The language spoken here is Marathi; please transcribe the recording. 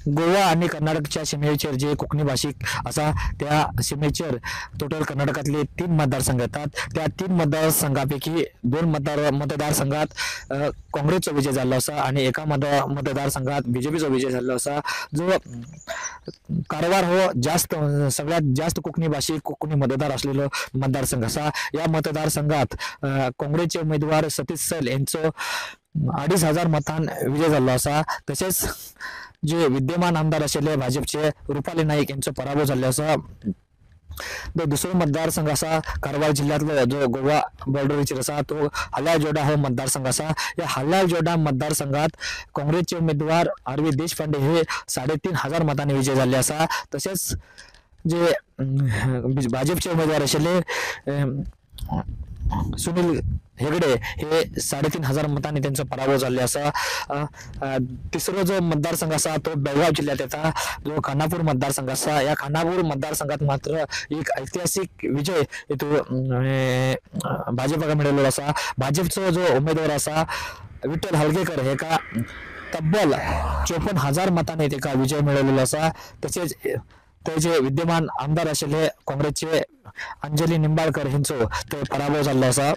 गोवा आणि कर्नाटकच्या सीमेचेर जे कोंकणी भाषिक असा त्या सीमेचेर टोटल कर्नाटकातले 3 मतदारसंघ येतात. त्या 3 मतदारसंघापैकी 2 मतदारसंघात काँग्रेसचा विजय झाला असा आणि एका मतदारसंघात बीजेपीचा विजय झाला असा. जो कारवार हो सगळ्यात जास्त कोकणी भाषिक कोकणी मतदार असलेलं मतदारसंघ असा. या मतदारसंघात काँग्रेसचे उमेदवार सतीश सल यांचं 2,500 मतान विजय झाला असा. तसेच जे विद्यमान आमदार असलेले भाजपचे रुपाली नाईक यांचा पराभव झाला असा. दुसरा मतदारसंघ असा कारवार जिल्ह्यातला जो गोवा बॉर्डरवर असा तो हलालजोडा हा मतदारसंघ असा. या हलालजोडा मतदारसंघात काँग्रेसचे उमेदवार आर.व्ही. देशपांडे हे 3,500 मतांनी विजय झाले असा. तसेच जे भाजपचे उमेदवार असलेले सुनील हेगडे हे 3,500 मतांनी त्यांचा पराभव झाले असा. तिसरा जो मतदारसंघ असा तो बेळगाव जिल्ह्यात येता जो खानापूर मतदारसंघ असा. या खानापूर मतदारसंघात मात्र एक ऐतिहासिक विजय येतो भाजपला मिळालेला असा. भाजपचा जो उमेदवार असा विठ्ठल हलगेकर हे का तब्बल 54,000 मतांनी ते का विजय मिळवलेला असा. तसेच ते जे विद्यमान आमदार असलेले काँग्रेसचे अंजली निंबाळकर यांचा ते पराभव झाला असा.